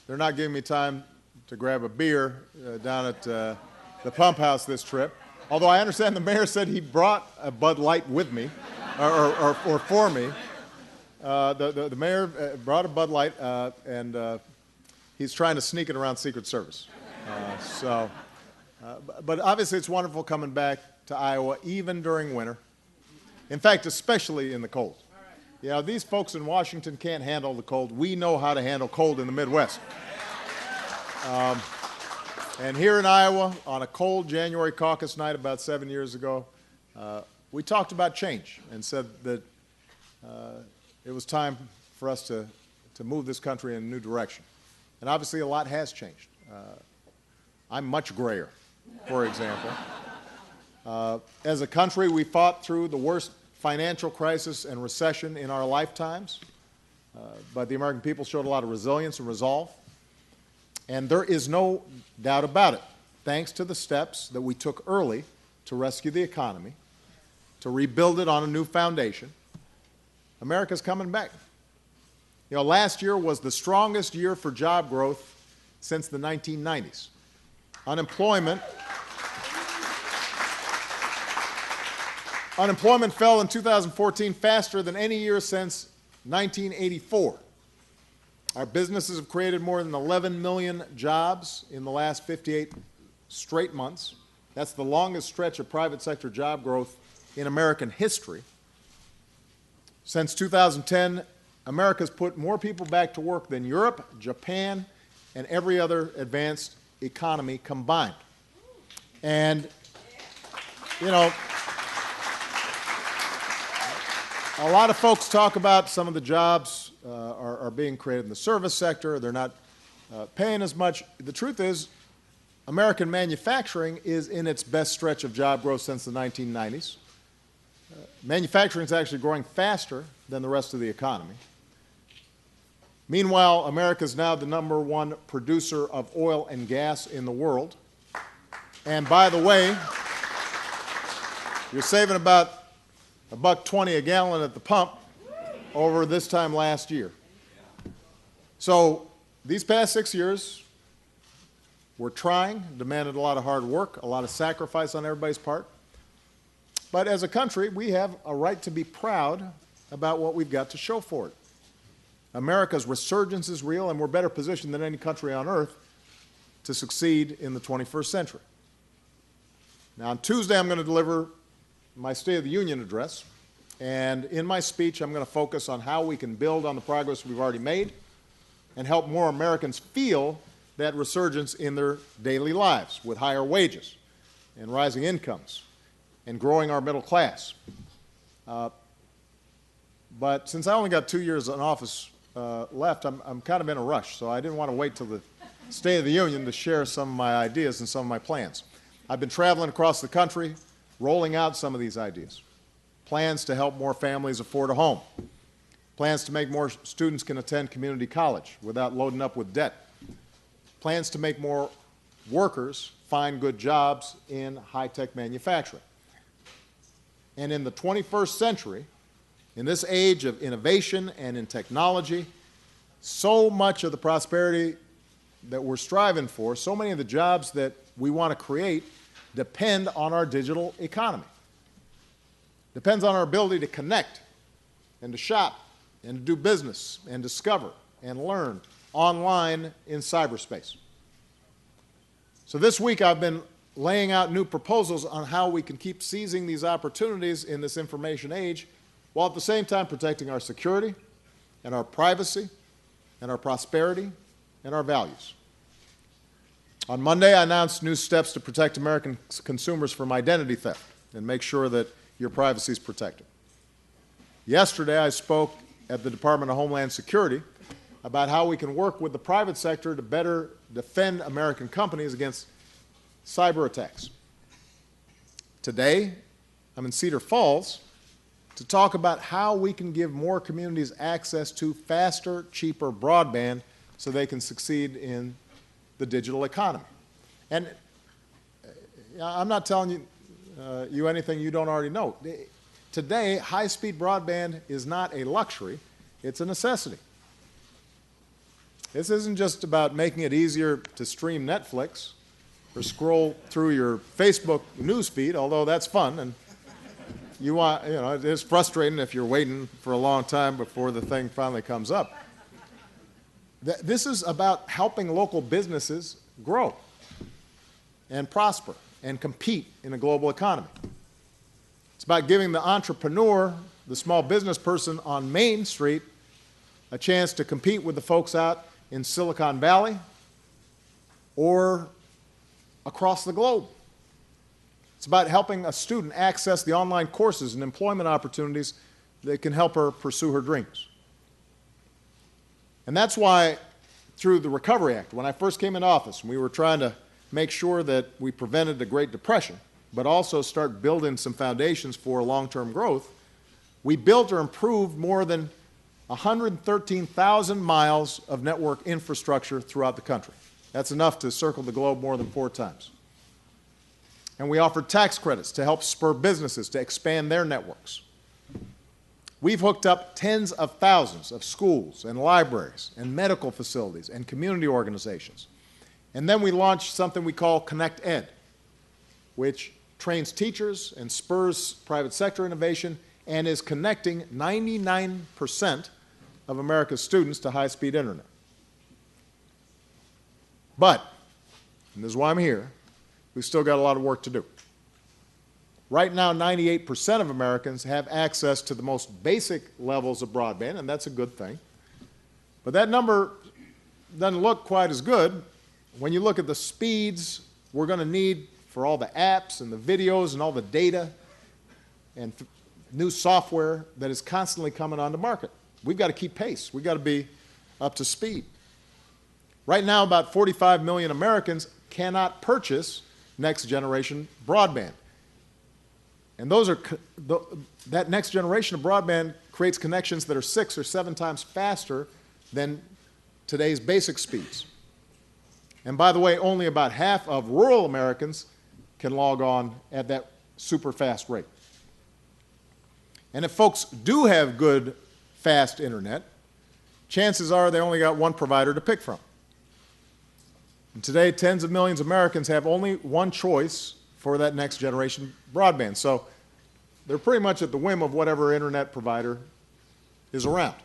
they're not giving me time to grab a beer down at the pump house this trip. Although I understand the mayor said he brought a Bud Light with me, or for me. The mayor brought a Bud Light, and he's trying to sneak it around Secret Service. But obviously it's wonderful coming back to Iowa, even during winter. In fact, especially in the cold. You know, these folks in Washington can't handle the cold. We know how to handle cold in the Midwest. And here in Iowa, on a cold January caucus night about 7 years ago, we talked about change and said that it was time for us to move this country in a new direction. And obviously a lot has changed. I'm much grayer, for example. As a country, we fought through the worst financial crisis and recession in our lifetimes, but the American people showed a lot of resilience and resolve. And there is no doubt about it, thanks to the steps that we took early to rescue the economy, to rebuild it on a new foundation, America's coming back. You know, last year was the strongest year for job growth since the 1990s. Unemployment fell in 2014 faster than any year since 1984. Our businesses have created more than 11 million jobs in the last 58 straight months. That's the longest stretch of private sector job growth in American history. Since 2010, America's put more people back to work than Europe, Japan, and every other advanced economy combined. And, you know, a lot of folks talk about some of the jobs are being created in the service sector. They're not paying as much. The truth is, American manufacturing is in its best stretch of job growth since the 1990s. Manufacturing is actually growing faster than the rest of the economy. Meanwhile, America is now the #1 producer of oil and gas in the world. And by the way, you're saving about $1.20 a gallon at the pump over this time last year. So these past 6 years, we're trying, demanded a lot of hard work, a lot of sacrifice on everybody's part. But as a country, we have a right to be proud about what we've got to show for it. America's resurgence is real, and we're better positioned than any country on earth to succeed in the 21st century. Now, on Tuesday, I'm going to deliver my State of the Union address, and in my speech, I'm going to focus on how we can build on the progress we've already made and help more Americans feel that resurgence in their daily lives with higher wages and rising incomes and growing our middle class. But since I only got 2 years in office left, I'm kind of in a rush, so I didn't want to wait till the State of the Union to share some of my ideas and some of my plans. I've been traveling across the country, rolling out some of these ideas. Plans to help more families afford a home. Plans to make more students can attend community college without loading up with debt. Plans to make more workers find good jobs in high-tech manufacturing. And in the 21st century, in this age of innovation and in technology, so much of the prosperity that we're striving for, so many of the jobs that we want to create depend on our digital economy. Depends on our ability to connect and to shop and to do business and discover and learn online in cyberspace. So this week I've been laying out new proposals on how we can keep seizing these opportunities in this information age while at the same time protecting our security and our privacy and our prosperity and our values. On Monday, I announced new steps to protect American consumers from identity theft and make sure that your privacy is protected. Yesterday, I spoke at the Department of Homeland Security about how we can work with the private sector to better defend American companies against cyber attacks. Today, I'm in Cedar Falls to talk about how we can give more communities access to faster, cheaper broadband so they can succeed in the digital economy. And I'm not telling you anything you don't already know. Today, high-speed broadband is not a luxury, it's a necessity. This isn't just about making it easier to stream Netflix or scroll through your Facebook newsfeed, although that's fun, and it's frustrating if you're waiting for a long time before the thing finally comes up. This is about helping local businesses grow and prosper and compete in a global economy. It's about giving the entrepreneur, the small business person on Main Street, a chance to compete with the folks out in Silicon Valley or across the globe. It's about helping a student access the online courses and employment opportunities that can help her pursue her dreams. And that's why, through the Recovery Act, when I first came into office, we were trying to make sure that we prevented the Great Depression, but also start building some foundations for long-term growth. We built or improved more than 113,000 miles of network infrastructure throughout the country. That's enough to circle the globe more than 4 times. And we offered tax credits to help spur businesses to expand their networks. We've hooked up tens of thousands of schools and libraries and medical facilities and community organizations. And then we launched something we call Connect Ed, which trains teachers and spurs private sector innovation and is connecting 99% of America's students to high-speed internet. But, and this is why I'm here, we've still got a lot of work to do. Right now, 98% of Americans have access to the most basic levels of broadband, and that's a good thing. But that number doesn't look quite as good when you look at the speeds we're going to need for all the apps and the videos and all the data and new software that is constantly coming onto market. We've got to keep pace. We've got to be up to speed. Right now, about 45 million Americans cannot purchase next-generation broadband. And that next generation of broadband creates connections that are 6 or 7 times faster than today's basic speeds. And by the way, only about half of rural Americans can log on at that super fast rate. And if folks do have good, fast internet, chances are they only got one provider to pick from. And today, tens of millions of Americans have only one choice for that next generation broadband. So they're pretty much at the whim of whatever internet provider is around.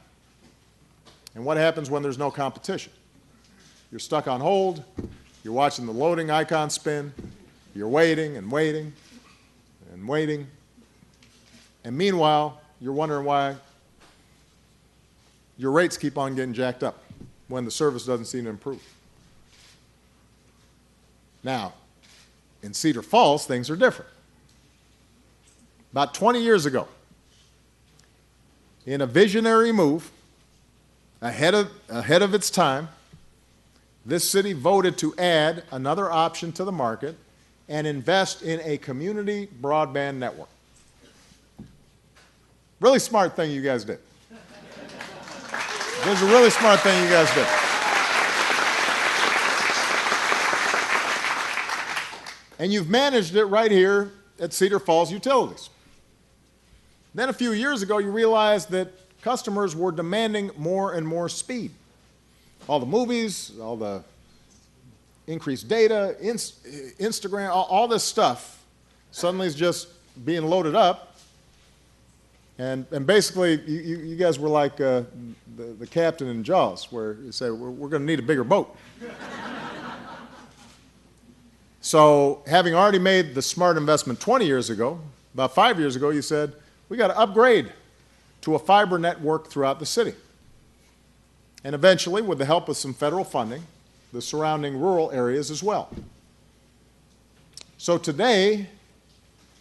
And what happens when there's no competition? You're stuck on hold, you're watching the loading icon spin, you're waiting and waiting and waiting, and meanwhile, you're wondering why your rates keep on getting jacked up when the service doesn't seem to improve. Now, in Cedar Falls, things are different. About 20 years ago, in a visionary move, ahead of its time, this city voted to add another option to the market and invest in a community broadband network. Really smart thing you guys did. This is a really smart thing you guys did. And you've managed it right here at Cedar Falls Utilities. Then a few years ago, you realized that customers were demanding more and more speed. All the movies, all the increased data, Instagram, all this stuff suddenly is just being loaded up. And basically, you guys were like the captain in Jaws, where you say, we're going to need a bigger boat. So having already made the smart investment 20 years ago, about 5 years ago, you said, we got to upgrade to a fiber network throughout the city. And eventually, with the help of some federal funding, the surrounding rural areas as well. So today,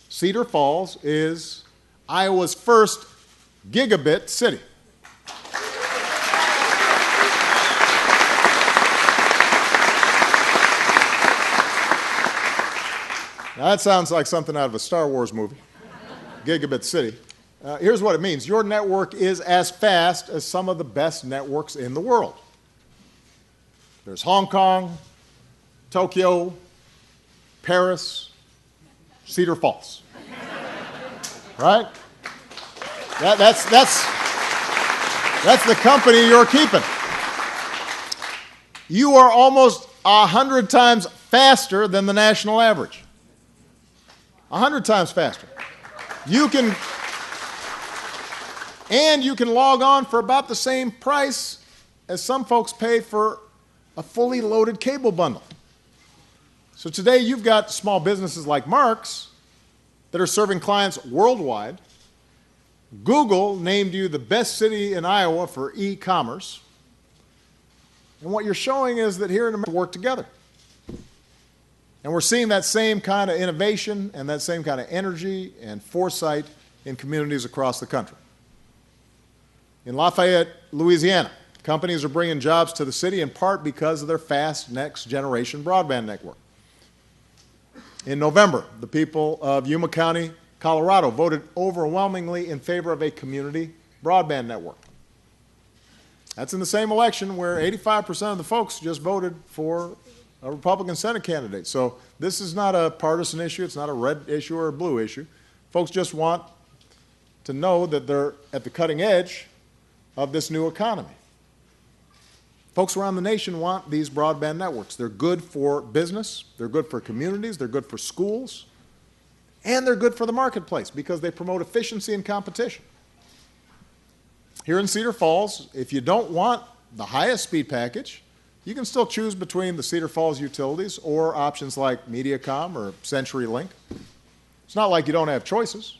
Cedar Falls is Iowa's first gigabit city. Now that sounds like something out of a Star Wars movie, Gigabit City. Here's what it means. Your network is as fast as some of the best networks in the world. There's Hong Kong, Tokyo, Paris, Cedar Falls. Right? That's the company you're keeping. you are almost 100 times faster than the national average. 100 times faster. You can log on for about the same price as some folks pay for a fully loaded cable bundle. So today you've got small businesses like Mark's that are serving clients worldwide. Google named you the best city in Iowa for e-commerce. And what you're showing is that here in America, we work together. And we're seeing that same kind of innovation and that same kind of energy and foresight in communities across the country. In Lafayette, Louisiana, companies are bringing jobs to the city in part because of their fast next-generation broadband network. In November, the people of Yuma County, Colorado, voted overwhelmingly in favor of a community broadband network. That's in the same election where 85% of the folks just voted for a Republican Senate candidate. So this is not a partisan issue. It's not a red issue or a blue issue. Folks just want to know that they're at the cutting edge of this new economy. Folks around the nation want these broadband networks. They're good for business, they're good for communities, they're good for schools, and they're good for the marketplace because they promote efficiency and competition. Here in Cedar Falls, if you don't want the highest speed package, you can still choose between the Cedar Falls utilities or options like Mediacom or CenturyLink. It's not like you don't have choices.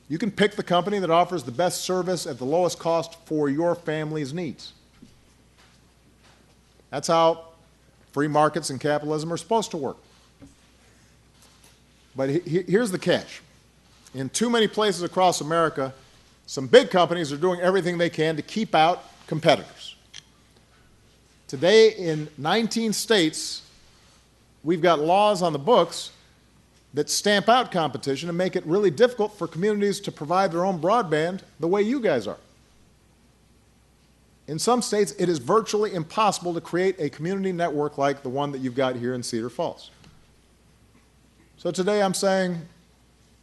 You can pick the company that offers the best service at the lowest cost for your family's needs. That's how free markets and capitalism are supposed to work. But here's the catch. In too many places across America, some big companies are doing everything they can to keep out competitors. Today, in 19 states, we've got laws on the books that stamp out competition and make it really difficult for communities to provide their own broadband the way you guys are. In some states, it is virtually impossible to create a community network like the one that you've got here in Cedar Falls. So today I'm saying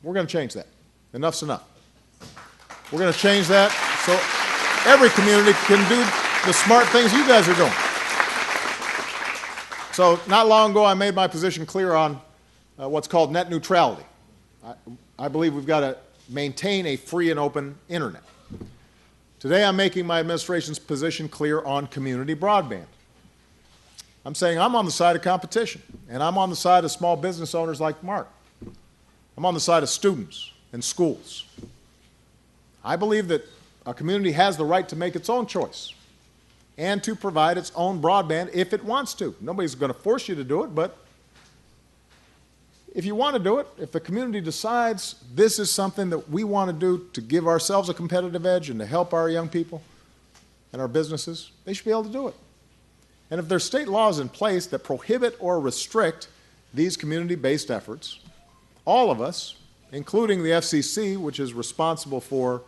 we're going to change that. Enough's enough. We're going to change that so every community can do the smart things you guys are doing. So not long ago, I made my position clear on what's called net neutrality. I believe we've got to maintain a free and open internet. Today, I'm making my administration's position clear on community broadband. I'm saying I'm on the side of competition, and I'm on the side of small business owners like Mark. I'm on the side of students and schools. I believe that a community has the right to make its own choice and to provide its own broadband if it wants to. Nobody's going to force you to do it, but if you want to do it, if the community decides this is something that we want to do to give ourselves a competitive edge and to help our young people and our businesses, they should be able to do it. And if there's state laws in place that prohibit or restrict these community-based efforts, all of us, including the FCC, which is responsible for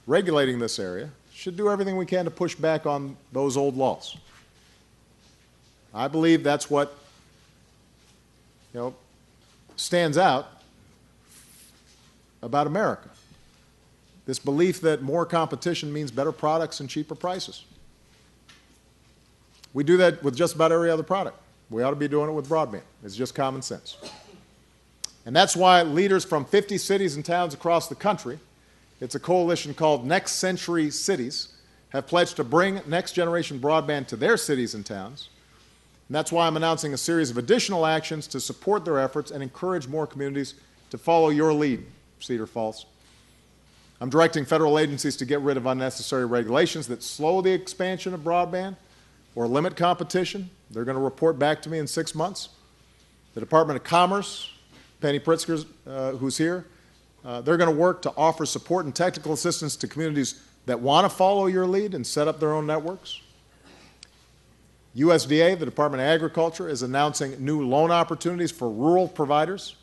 regulating this area, should do everything we can to push back on those old laws. I believe that's what, stands out about America. This belief that more competition means better products and cheaper prices. We do that with just about every other product. We ought to be doing it with broadband. It's just common sense. And that's why leaders from 50 cities and towns across the country, it's a coalition called Next Century Cities, have pledged to bring next-generation broadband to their cities and towns. And that's why I'm announcing a series of additional actions to support their efforts and encourage more communities to follow your lead, Cedar Falls. I'm directing federal agencies to get rid of unnecessary regulations that slow the expansion of broadband or limit competition. They're going to report back to me in 6 months. The Department of Commerce, Penny Pritzker, who's here, they're going to work to offer support and technical assistance to communities that want to follow your lead and set up their own networks. USDA, the Department of Agriculture, is announcing new loan opportunities for rural providers.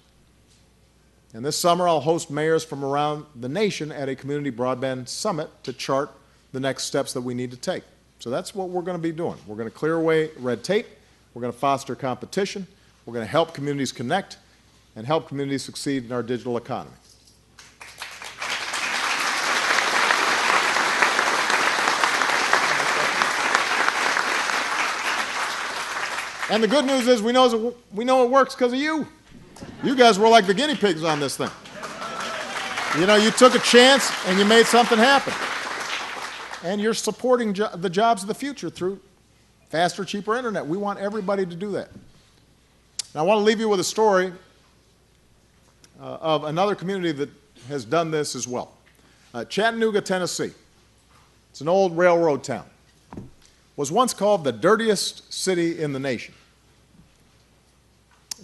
And this summer, I'll host mayors from around the nation at a community broadband summit to chart the next steps that we need to take. So that's what we're going to be doing. We're going to clear away red tape. We're going to foster competition. We're going to help communities connect and help communities succeed in our digital economy. And the good news is we know it works because of you. You guys were like the guinea pigs on this thing. You know, you took a chance and you made something happen. And you're supporting the jobs of the future through faster, cheaper internet. We want everybody to do that. And I want to leave you with a story of another community that has done this as well. Chattanooga, Tennessee. It's an old railroad town. Was once called the dirtiest city in the nation.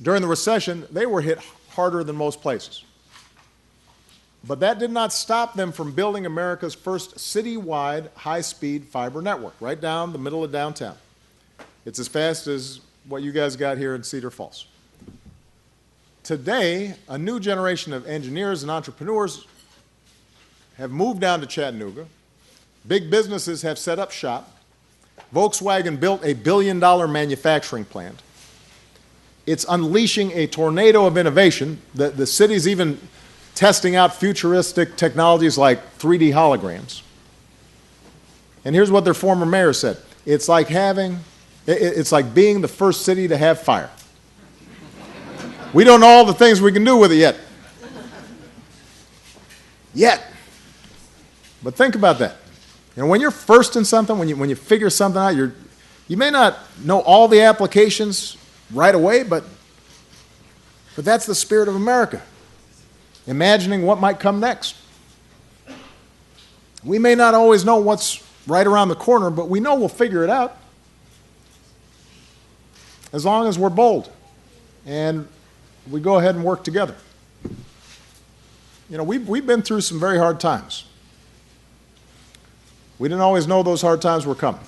During the recession, they were hit harder than most places. But that did not stop them from building America's first citywide high-speed fiber network right down the middle of downtown. It's as fast as what you guys got here in Cedar Falls. Today, a new generation of engineers and entrepreneurs have moved down to Chattanooga. Big businesses have set up shop. Volkswagen built a $1 billion manufacturing plant. It's unleashing a tornado of innovation. The city's even testing out futuristic technologies like 3D holograms. And here's what their former mayor said. It's like being the first city to have fire. We don't know all the things we can do with it yet. But think about that. You know, when you're first in something, when you figure something out, you may not know all the applications right away, but that's the spirit of America. Imagining what might come next. We may not always know what's right around the corner, but we know we'll figure it out. As long as we're bold and we go ahead and work together. You know, we've been through some very hard times. We didn't always know those hard times were coming.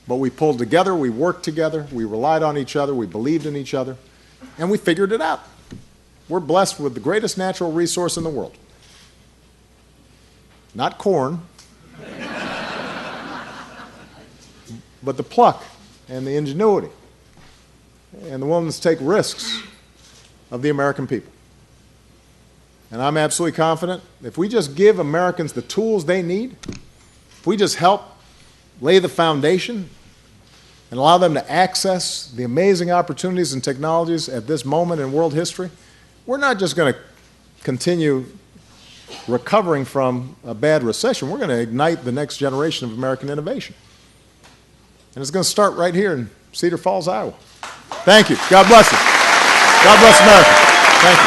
But we pulled together, we worked together, we relied on each other, we believed in each other, and we figured it out. We're blessed with the greatest natural resource in the world. Not corn, but the pluck and the ingenuity and the willingness to take risks of the American people. And I'm absolutely confident if we just give Americans the tools they need, if we just help lay the foundation and allow them to access the amazing opportunities and technologies at this moment in world history, we're not just going to continue recovering from a bad recession. We're going to ignite the next generation of American innovation. And it's going to start right here in Cedar Falls, Iowa. Thank you. God bless you. God bless America. Thank you.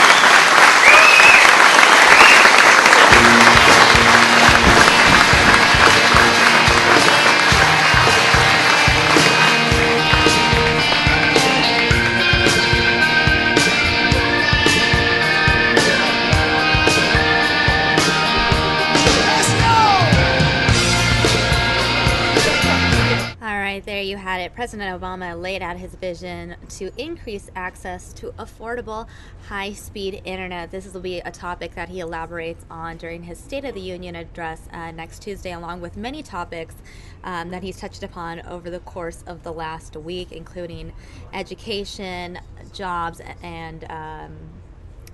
There you had it. President Obama laid out his vision to increase access to affordable, high-speed internet. This will be a topic that he elaborates on during his State of the Union address next Tuesday, along with many topics that he's touched upon over the course of the last week, including education, jobs, and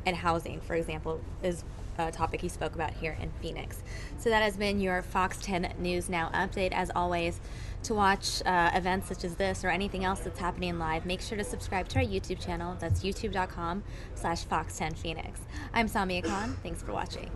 housing, for example, is a topic he spoke about here in Phoenix. So that has been your Fox 10 News Now update. As always, to watch events such as this or anything else that's happening live, make sure to subscribe to our YouTube channel. That's youtube.com/Fox10Phoenix. I'm Samia Khan. Thanks for watching.